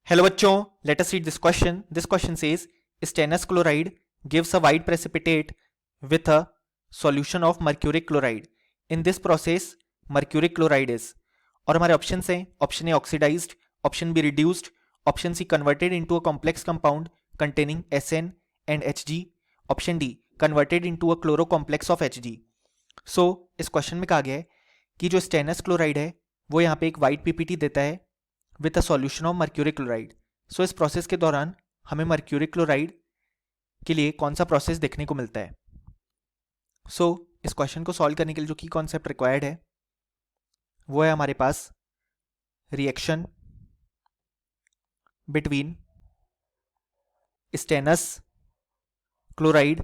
Hello बच्चों, let us read this question. This question says stannous chloride gives a white precipitate with a solution of mercuric chloride. In this process mercuric chloride is, और हमारे options हैं option A oxidised, option B reduced, option C converted into a complex compound containing SN and Hg, option D converted into a chloro complex of Hg. So इस question में कहा गया है कि जो स्टेनस क्लोराइड है वो यहाँ पे एक वाइट पीपीटी देता है with a solution of mercuric chloride. So इस प्रोसेस के दौरान हमें मर्क्यूरिक क्लोराइड के लिए कौन सा प्रोसेस देखने को मिलता है. सो इस क्वेश्चन को सॉल्व करने के लिए जो की कॉन्सेप्ट रिक्वायर्ड है वो है हमारे पास reaction between stannous chloride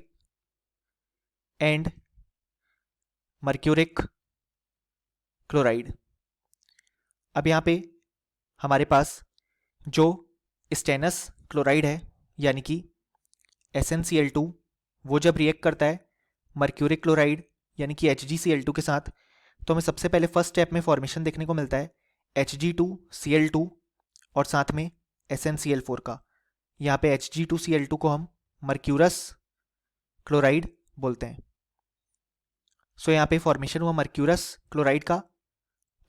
and mercuric chloride. अब यहाँ पे हमारे पास जो स्टेनस क्लोराइड है यानी कि SnCl2 वो जब रिएक्ट करता है मर्क्यूरिक क्लोराइड यानी कि HgCl2 के साथ, तो हमें सबसे पहले फर्स्ट स्टेप में फॉर्मेशन देखने को मिलता है Hg2Cl2 और साथ में SnCl4 का. यहाँ पे Hg2Cl2 को हम मर्क्यूरस क्लोराइड बोलते हैं. सो यहाँ पे फॉर्मेशन हुआ मर्क्यूरस क्लोराइड का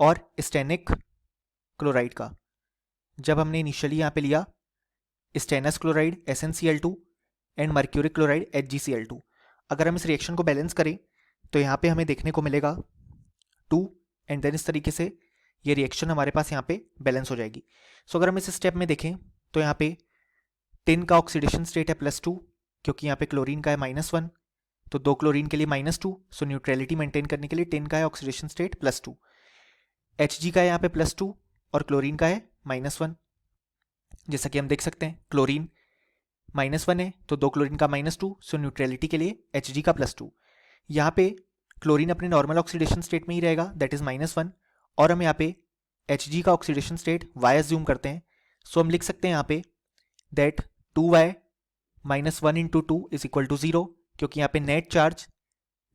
और स्टेनिक क्लोराइड का. जब हमने इनिशियली यहाँ पे लिया stannous chloride SnCl2 and mercuric chloride HgCl2, अगर हम इस रिएक्शन को बैलेंस करें तो यहाँ पे हमें देखने को मिलेगा 2 एंड देन इस तरीके से ये रिएक्शन हमारे पास यहाँ पे बैलेंस हो जाएगी. सो अगर हम इस स्टेप में देखें तो यहाँ पे टिन का ऑक्सीडेशन स्टेट है +2 क्योंकि यहाँ पे क्लोरीन का है -1, तो 2 क्लोरीन के लिए -2. सो न्यूट्रलिटी मेंटेन करने के लिए टिन का है ऑक्सीडेशन स्टेट +2. Hg का है यहाँ पे +2 और क्लोरीन का है -1. जैसा कि हम देख सकते हैं क्लोरीन -1 है तो 2 क्लोरीन का -2, सो न्यूट्रलिटी के लिए Hg का +2. यहाँ पे क्लोरीन अपने नॉर्मल ऑक्सीडेशन स्टेट में ही रहेगा दैट इज -1 और हम यहाँ पे Hg का ऑक्सीडेशन स्टेट Y एज्यूम करते हैं. सो हम लिख सकते हैं यहाँ पे that 2y -1 into 2 is equal to 0 क्योंकि यहाँ पे नेट चार्ज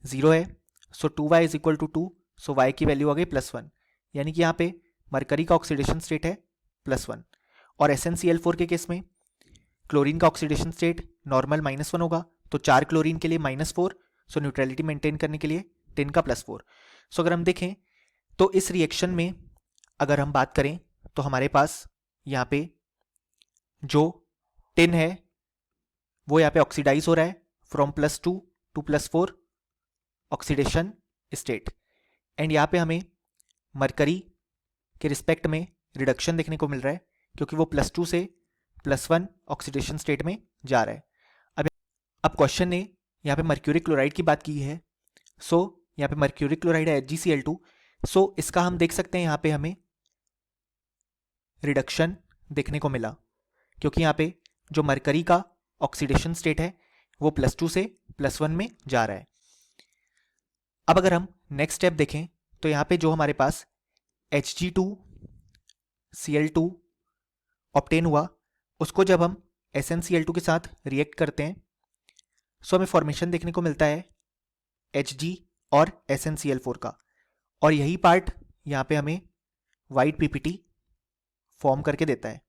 0 है. So 2y is equal to 2, so y की वैल्यू आ गई +1 यानी कि यहाँ पे मरकरी का ऑक्सीडेशन स्टेट है +1. और SnCl4 के केस में क्लोरीन का ऑक्सीडेशन स्टेट नॉर्मल -1 होगा तो 4 क्लोरीन के लिए -4, सो न्यूट्रलिटी मेंटेन करने के लिए टिन का +4. सो अगर हम देखें तो इस रिएक्शन में अगर हम बात करें तो हमारे पास यहाँ पे जो टिन है वो यहाँ पे ऑक्सीडाइज हो रहा है from +2 to +4 oxidation state and यहाँ पे हमें मरकरी के रिस्पेक्ट में रिडक्शन देखने को मिल रहा है क्योंकि वो +2 से +1 ऑक्सीडेशन स्टेट में जा रहा है. अब क्वेश्चन ने यहाँ पे मर्क्यूरिक क्लोराइड की बात की है. सो यहाँ पे मर्क्यूरिक क्लोराइड है HgCl2. सो इसका हम देख सकते हैं यहाँ पे हमें रिडक्शन देखने को मिला क्योंकि यहाँ पे जो मरकरी का ऑक्सीडेशन स्टेट है वो +2 से +1 में जा रहा है. अब अगर हम नेक्स्ट स्टेप देखें तो यहाँ पे जो हमारे पास Hg2Cl2 ऑब्टेन हुआ उसको जब हम SnCl2 के साथ रिएक्ट करते हैं सो हमें फॉर्मेशन देखने को मिलता है Hg और SnCl4 का, और यही पार्ट यहाँ पे हमें वाइट पीपीटी फॉर्म करके देता है.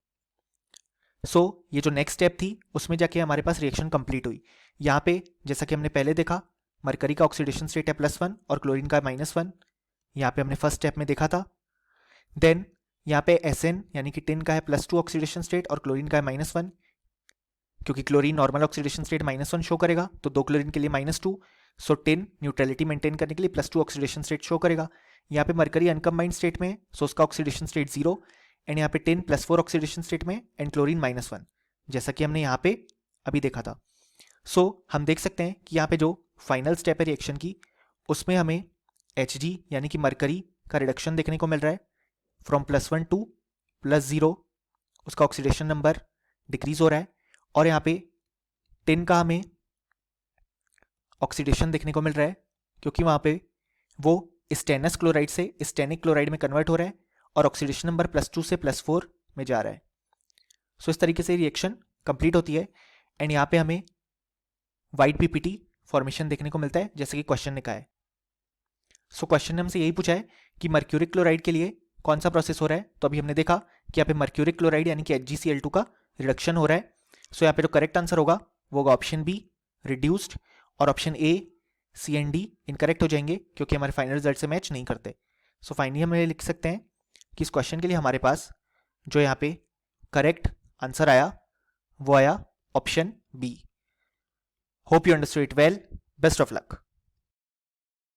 सो ये जो नेक्स्ट स्टेप थी उसमें जाके हमारे पास रिएक्शन कंप्लीट हुई. यहाँ पे जैसा कि हमने पहले देखा मरकरी का ऑक्सीडेशन स्टेट है +1 और क्लोरीन का -1, यहाँ पे हमने फर्स्ट स्टेप में देखा था. देन यहाँ पे Sn यानी कि टिन का है +2 ऑक्सीडेशन स्टेट और क्लोरीन का है -1 क्योंकि chlorine normal oxidation state -1 show करेगा तो 2 क्लोरीन के लिए -2, सो टिन न्यूट्रलिटी मेंटेन करने के लिए +2 ऑक्सीडेशन स्टेट शो करेगा. यहाँ पे मरकरी अनकम्बाइंड स्टेट में सो उसका ऑक्सीडेशन स्टेट 0 एंड यहाँ पे टिन +4 ऑक्सीडेशन स्टेट में एंड क्लोरीन -1 जैसा कि हमने यहाँ पे अभी देखा था. सो हम देख सकते हैं कि यहाँ पे जो फाइनल स्टेप है रिएक्शन की उसमें हमें Hg यानी कि मरकरी का रिडक्शन देखने को मिल रहा है फ्रॉम +1 टू +0, उसका ऑक्सीडेशन नंबर डिक्रीज हो रहा है और यहाँ पे टिन का हमें ऑक्सीडेशन देखने को मिल रहा है क्योंकि वहाँ पे वो स्टेनस क्लोराइड से स्टेनिक क्लोराइड में कन्वर्ट हो रहा है और ऑक्सीडेशन नंबर +2 से +4 में जा रहा है. सो इस तरीके से रिएक्शन कंप्लीट होती है एंड यहाँ पे हमें वाइट पीपीटी फॉर्मेशन देखने को मिलता है जैसे कि क्वेश्चन ने कहा है. सो क्वेश्चन ने हमसे यही पूछा है कि मर्क्यूरिक क्लोराइड के लिए कौन सा प्रोसेस हो रहा है, तो अभी हमने देखा कि यहाँ पे मर्क्यूरिक क्लोराइड यानी कि HgCl2 का रिडक्शन हो रहा है। सो यहाँ पे जो करेक्ट आंसर होगा वो होगा ऑप्शन बी रिड्यूस्ड, और option A C and D incorrect हो जाएंगे क्योंकि हमारे फाइनल रिजल्ट से मैच नहीं करते। सो फाइनली हम ये लिख सकते हैं कि इस क्वेश्चन के लिए हमारे पास जो यहाँ पे करेक्ट आंसर आया वो आया option B. Hope you understood it well, best of luck.